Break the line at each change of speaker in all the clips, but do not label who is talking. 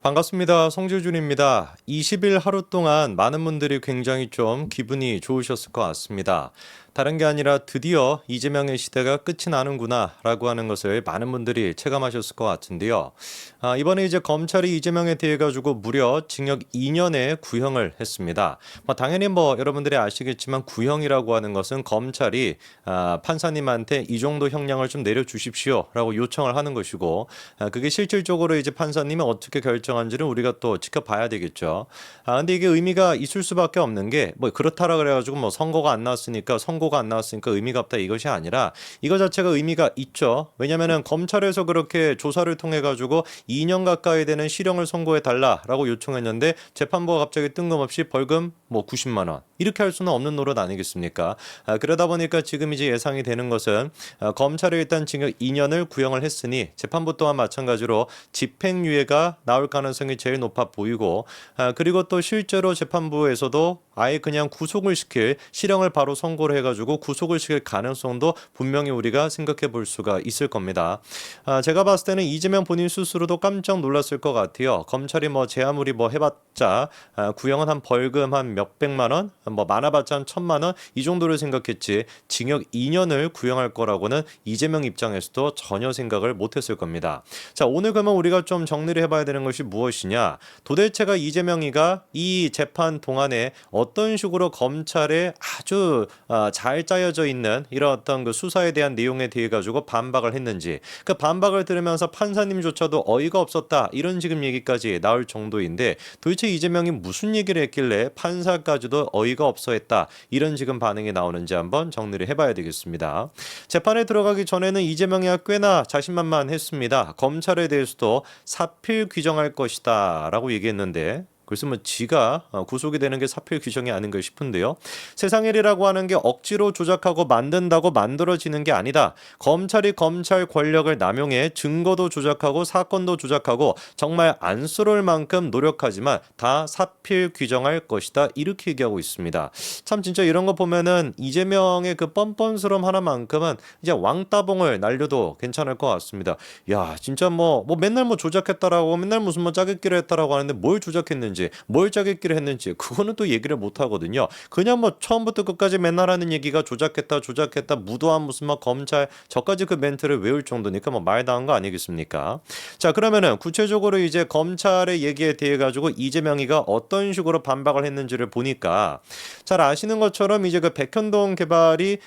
반갑습니다. 송재준입니다. 20일 하루 동안 많은 분들이 굉장히 좀 기분이 좋으셨을 것 같습니다. 다른 게 아니라 드디어 이재명의 시대가 끝이 나는구나 라고 하는 것을 많은 분들이 체감하셨을 것 같은데요. 이번에 이제 검찰이 이재명에 대해 가지고 무려 징역 2년의 구형을 했습니다. 당연히 여러분들이 아시겠지만 구형이라고 하는 것은 검찰이 판사님한테 이 정도 형량을 좀 내려주십시오 라고 요청을 하는 것이고, 그게 실질적으로 이제 판사님이 어떻게 결정한지는 우리가 또 지켜봐야 되겠죠. 근데 이게 의미가 있을 수밖에 없는 게 그렇다라 그래가지고 선거가 안 나왔으니까 의미가 없다 이것이 아니라 이거 자체가 의미가 있죠. 왜냐면은 검찰에서 그렇게 조사를 통해 가지고 2년 가까이 되는 실형을 선고해 달라라고 요청했는데 재판부가 갑자기 뜬금없이 벌금 90만 원 이렇게 할 수는 없는 노릇 아니겠습니까? 그러다 보니까 지금 이제 예상이 되는 것은 검찰이 일단 징역 2년을 구형을 했으니 재판부 또한 마찬가지로 집행유예가 나올 가능성이 제일 높아 보이고, 그리고 또 실제로 재판부에서도 아예 그냥 구속을 시킬 실형을 바로 선고를 해가지고 구속을 시킬 가능성도 분명히 우리가 생각해 볼 수가 있을 겁니다. 제가 봤을 때는 이재명 본인 스스로도 깜짝 놀랐을 것 같아요. 검찰이 제 아무리 해봤자 구형은 한 벌금 한 몇백만 원, 많아봤자 한 1,000만 원 이 정도를 생각했지 징역 2년을 구형할 거라고는 이재명 입장에서도 전혀 생각을 못했을 겁니다. 자, 오늘 그러면 우리가 좀 정리를 해봐야 되는 것이 무엇이냐? 도대체가 이재명이가 이 재판 동안에 어떤 식으로 검찰에 아주 잘 짜여져 있는 이런 어떤 그 수사에 대한 내용에 대해 가지고 반박을 했는지, 그 반박을 들으면서 판사님조차도 어이가 없었다 이런 지금 얘기까지 나올 정도인데, 도대체 이재명이 무슨 얘기를 했길래 판사까지도 어이가 없어했다 이런 지금 반응이 나오는지 한번 정리를 해봐야 되겠습니다. 재판에 들어가기 전에는 이재명이 꽤나 자신만만했습니다. 검찰에 대해서도 사필 규정할 것이다 라고 얘기했는데, 글쎄 지가 구속이 되는 게 사필 규정이 아닌가 싶은데요. 세상 일이라고 하는 게 억지로 조작하고 만든다고 만들어지는 게 아니다. 검찰이 검찰 권력을 남용해 증거도 조작하고 사건도 조작하고 정말 안쓰러울 만큼 노력하지만 다 사필 규정할 것이다. 이렇게 얘기하고 있습니다. 참 진짜 이런 거 보면은 이재명의 그 뻔뻔스러움 하나만큼은 이제 왕따봉을 날려도 괜찮을 것 같습니다. 야, 진짜 맨날 조작했다라고 맨날 무슨 짜깁기를 했다라고 하는데 뭘 조작했는지 뭘 짜깁기를 했는지 그거는 또 얘기를 못 하거든요. 그냥 처음부터 끝까지 맨날 하는 얘기가 조작했다 무도한 무슨 검찰 저까지 그 멘트를 외울 정도니까 말 다 한 거 아니겠습니까? 자, 그러면은 구체적으로 이제 검찰의 얘기에 대해 가지고 이재명이가 어떤 식으로 반박을 했는지를 보니까, 잘 아시는 것처럼 이제 그 백현동 개발이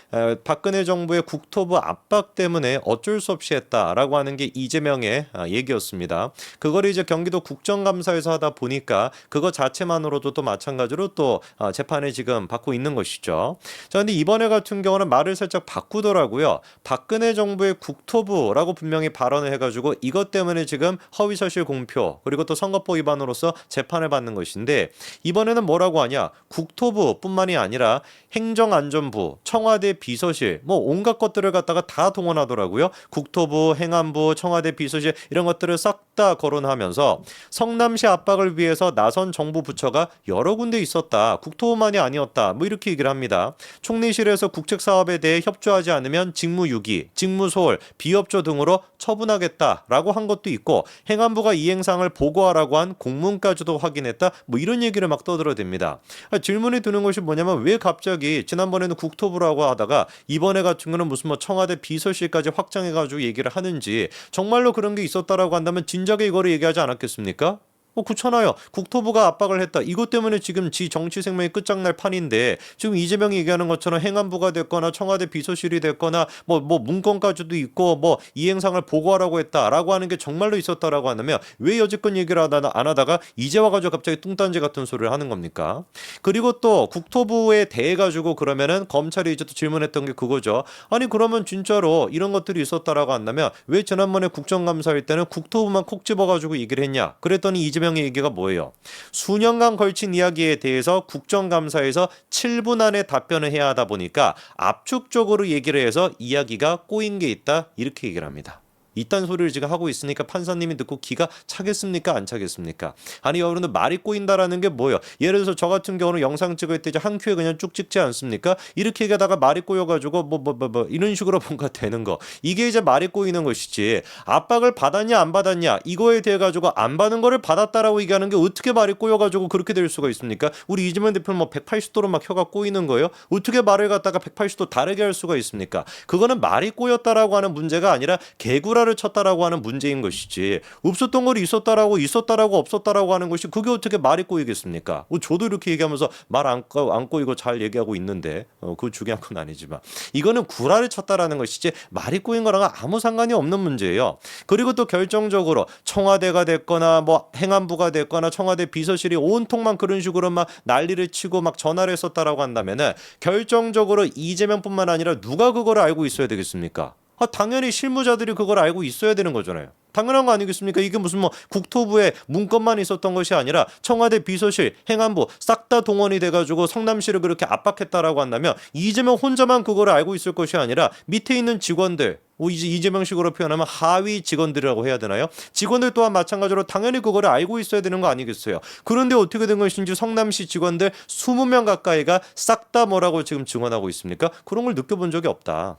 박근혜 정부의 국토부 압박 때문에 어쩔 수 없이 했다라고 하는 게 이재명의 얘기였습니다. 그걸 이제 경기도 국정감사에서 하다 보니까 그거 자체만으로도 또 마찬가지로 또 재판에 지금 받고 있는 것이죠. 자, 근데 이번에 같은 경우는 말을 살짝 바꾸더라고요. 박근혜 정부의 국토부라고 분명히 발언을 해가지고 이것 때문에 지금 허위사실 공표 그리고 또 선거법 위반으로서 재판을 받는 것인데, 이번에는 뭐라고 하냐? 국토부뿐만이 아니라 행정안전부, 청와대 비서실 온갖 것들을 갖다가 다 동원하더라고요. 국토부, 행안부, 청와대 비서실 이런 것들을 싹 다 거론하면서 성남시 압박을 위해서 나선 정부 부처가 여러 군데 있었다. 국토부만이 아니었다. 이렇게 얘기를 합니다. 총리실에서 국책사업에 대해 협조하지 않으면 직무유기, 직무소홀, 비협조 등으로 처분하겠다라고 한 것도 있고, 행안부가 이 행상을 보고하라고 한 공문까지도 확인했다. 이런 얘기를 막 떠들어댑니다. 질문이 드는 것이 뭐냐면, 왜 갑자기 지난번에는 국토부라고 하다가 이번에 같은 경우는 무슨 청와대 비서실까지 확장해가지고 얘기를 하는지, 정말로 그런 게 있었다라고 한다면 진작에 이거를 얘기하지 않았겠습니까? 그렇잖아요. 국토부가 압박을 했다. 이것 때문에 지금 지 정치 생명이 끝장날 판인데, 지금 이재명이 얘기하는 것처럼 행안부가 됐거나 청와대 비서실이 됐거나 문건까지도 있고 이 행상을 보고하라고 했다라고 하는 게 정말로 있었다라고 하면 왜 여지껏 얘기를 안 하다가 이제 와가지고 갑자기 뚱딴지 같은 소리를 하는 겁니까? 그리고 또 국토부에 대해 가지고 그러면은 검찰이 이제 또 질문했던 게 그거죠. 아니 그러면 진짜로 이런 것들이 있었다라고 한다면 왜 지난번에 국정감사할 때는 국토부만 콕 집어가지고 얘기를 했냐? 그랬더니 이재명의 얘기가 뭐예요? 수년간 걸친 이야기에 대해서 국정감사에서 7분 안에 답변을 해야 하다 보니까 압축적으로 얘기를 해서 이야기가 꼬인 게 있다 이렇게 얘기를 합니다. 이딴 소리를 지금 하고 있으니까 판사님이 듣고 기가 차겠습니까? 안 차겠습니까? 아니 여러분들 말이 꼬인다라는 게 뭐예요? 예를 들어서 저 같은 경우는 영상 찍을 때 이제 한 큐에 그냥 쭉 찍지 않습니까? 이렇게 얘기하다가 말이 꼬여가지고 뭐 이런 식으로 뭔가 되는 거, 이게 이제 말이 꼬이는 것이지, 압박을 받았냐 안 받았냐 이거에 대해 가지고 안 받은 거를 받았다라고 얘기하는 게 어떻게 말이 꼬여가지고 그렇게 될 수가 있습니까? 우리 이재명 대표는 뭐 180도로 막 혀가 꼬이는 거예요? 어떻게 말을 갖다가 180도 다르게 할 수가 있습니까? 그거는 말이 꼬였다라고 하는 문제가 아니라 개구라를 쳤다라고 하는 문제인 것이지, 없었던 걸 있었다라고 없었다라고 하는 것이 그게 어떻게 말이 꼬이겠습니까? 저도 이렇게 얘기하면서 말 안 꼬이고 잘 얘기하고 있는데 그거 중요한 건 아니지만, 이거는 구라를 쳤다라는 것이지 말이 꼬인 거랑은 아무 상관이 없는 문제예요. 그리고 또 결정적으로 청와대가 됐거나 뭐 행안부가 됐거나 청와대 비서실이 온통만 그런 식으로 막 난리를 치고 막 전화를 했었다라고 한다면은, 결정적으로 이재명뿐만 아니라 누가 그걸 알고 있어야 되겠습니까? 당연히 실무자들이 그걸 알고 있어야 되는 거잖아요. 당연한 거 아니겠습니까? 이게 무슨 뭐 국토부에 문건만 있었던 것이 아니라 청와대 비서실, 행안부 싹 다 동원이 돼가지고 성남시를 그렇게 압박했다라고 한다면, 이재명 혼자만 그걸 알고 있을 것이 아니라 밑에 있는 직원들, 이재명식으로 표현하면 하위 직원들이라고 해야 되나요? 직원들 또한 마찬가지로 당연히 그거를 알고 있어야 되는 거 아니겠어요? 그런데 어떻게 된 것인지 성남시 직원들 20명 가까이가 싹 다 뭐라고 지금 증언하고 있습니까? 그런 걸 느껴본 적이 없다.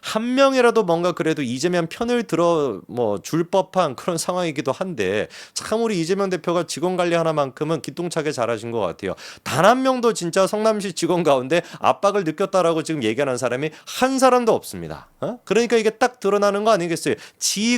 한 명이라도 뭔가 그래도 이재명 편을 들어 뭐 줄 법한 그런 상황이기도 한데, 참 우리 이재명 대표가 직원 관리 하나만큼은 기똥차게 잘하신 것 같아요. 단 한 명도 진짜 성남시 직원 가운데 압박을 느꼈다라고 지금 얘기하는 사람이 한 사람도 없습니다. 그러니까 이게 딱 드러나는 거 아니겠어요?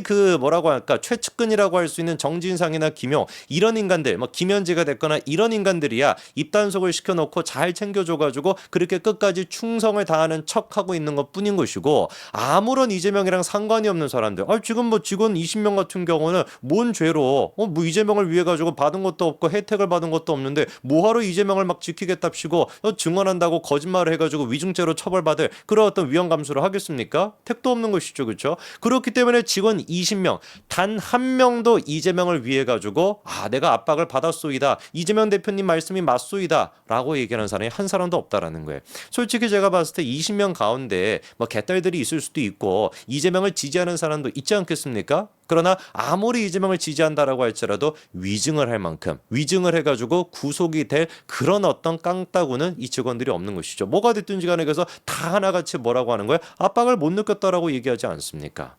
그 뭐라고 할까, 최측근이라고 할 수 있는 정진상이나 김용, 이런 인간들, 뭐 김현지가 됐거나 이런 인간들이야 입단속을 시켜놓고 잘 챙겨줘가지고 그렇게 끝까지 충성을 다하는 척하고 있는 것뿐인 것이고, 아무런 이재명이랑 상관이 없는 사람들, 지금 뭐 직원 20명 같은 경우는 뭔 죄로 뭐 이재명을 위해 가지고 받은 것도 없고 혜택을 받은 것도 없는데 뭐하러 이재명을 막 지키겠답시고 증언한다고 거짓말을 해가지고 위증죄로 처벌받을 그런 어떤 위험 감수를 하겠습니까? 택도 없는 것이죠, 그렇죠? 그렇기 때문에 직원 20명 단 한 명도 이재명을 위해 가지고 내가 압박을 받았소이다, 이재명 대표님 말씀이 맞소이다 라고 얘기하는 사람이 한 사람도 없다라는 거예요. 솔직히 제가 봤을 때 20명 가운데 뭐 개딸들이 있을 수도 있고 이재명을 지지하는 사람도 있지 않겠습니까? 그러나 아무리 이재명을 지지한다라고 할지라도 위증을 할 만큼, 위증을 해가지고 구속이 될 그런 어떤 깡따구는 이 직원들이 없는 것이죠. 뭐가 됐든지 간에 그래서 다 하나같이 뭐라고 하는 거예요? 압박을 못 느꼈다라고 얘기하지 않습니까?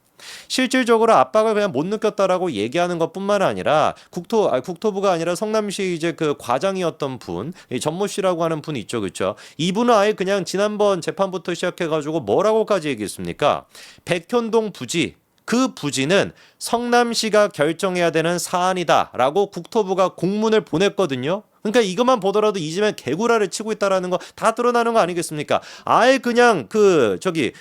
실질적으로 압박을 그냥 못 느꼈다라고 얘기하는 것뿐만 아니라 국토부가 아니라 성남시 이제 그 과장이었던 분, 전모 씨라고 하는 분이 있죠, 그렇죠? 이분은 아예 그냥 지난번 재판부터 시작해가지고 뭐라고까지 얘기했습니까? 백현동 부지, 그 부지는 성남시가 결정해야 되는 사안이다라고 국토부가 공문을 보냈거든요. 그러니까 이것만 보더라도 이재명 개구라를 치고 있다라는 거 다 드러나는 거 아니겠습니까? 아예 그냥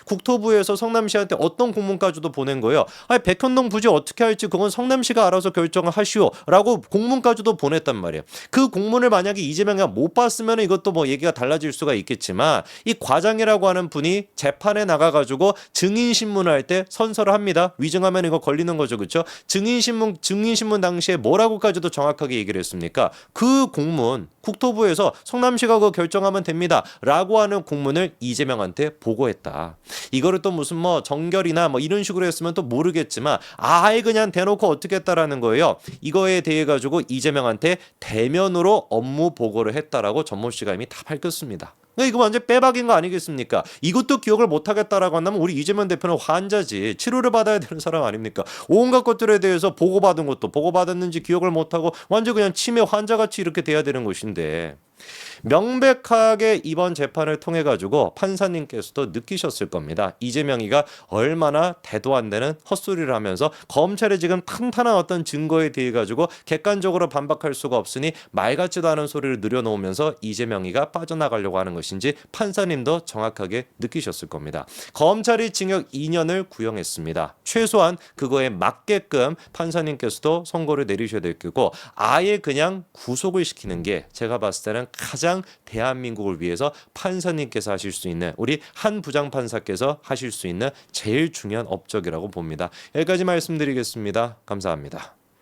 국토부에서 성남시한테 어떤 공문까지도 보낸 거예요. 백현동 부지 어떻게 할지 그건 성남시가 알아서 결정을 하시오라고 공문까지도 보냈단 말이에요. 그 공문을 만약에 이재명이 못 봤으면 이것도 뭐 얘기가 달라질 수가 있겠지만, 이 과장이라고 하는 분이 재판에 나가가지고 증인신문을 할 때 선서를 합니다. 위증하면 이거 걸리는 거죠, 그렇죠? 증인신문 당시에 뭐라고까지도 정확하게 얘기를 했습니까? 그 공문, 국토부에서 성남시가 그거 결정하면 됩니다 라고 하는 공문을 이재명한테 보고했다. 이거를 또 무슨 뭐 정결이나 뭐 이런 식으로 했으면 또 모르겠지만 아예 그냥 대놓고 어떻게 했다라는 거예요. 이거에 대해 가지고 이재명한테 대면으로 업무 보고를 했다라고 전모 씨가 이미 다 밝혔습니다. 이거 완전 빼박인 거 아니겠습니까? 이것도 기억을 못하겠다라고 한다면 우리 이재명 대표는 환자지, 치료를 받아야 되는 사람 아닙니까? 온갖 것들에 대해서 보고받은 것도 보고받았는지 기억을 못하고 완전 그냥 치매 환자같이 이렇게 돼야 되는 것인데, 명백하게 이번 재판을 통해 가지고 판사님께서도 느끼셨을 겁니다. 이재명이가 얼마나 대도 안 되는 헛소리를 하면서 검찰에 지금 탄탄한 어떤 증거에 대해 가지고 객관적으로 반박할 수가 없으니 말 같지도 않은 소리를 늘여놓으면서 이재명이가 빠져나가려고 하는 것인지 판사님도 정확하게 느끼셨을 겁니다. 검찰이 징역 2년을 구형했습니다. 최소한 그거에 맞게끔 판사님께서도 선고를 내리셔야 될 거고, 아예 그냥 구속을 시키는 게 제가 봤을 때는 가장 대한민국을 위해서 판사님께서 하실 수 있는, 우리 한 부장판사께서 하실 수 있는 제일 중요한 업적이라고 봅니다. 여기까지 말씀드리겠습니다. 감사합니다.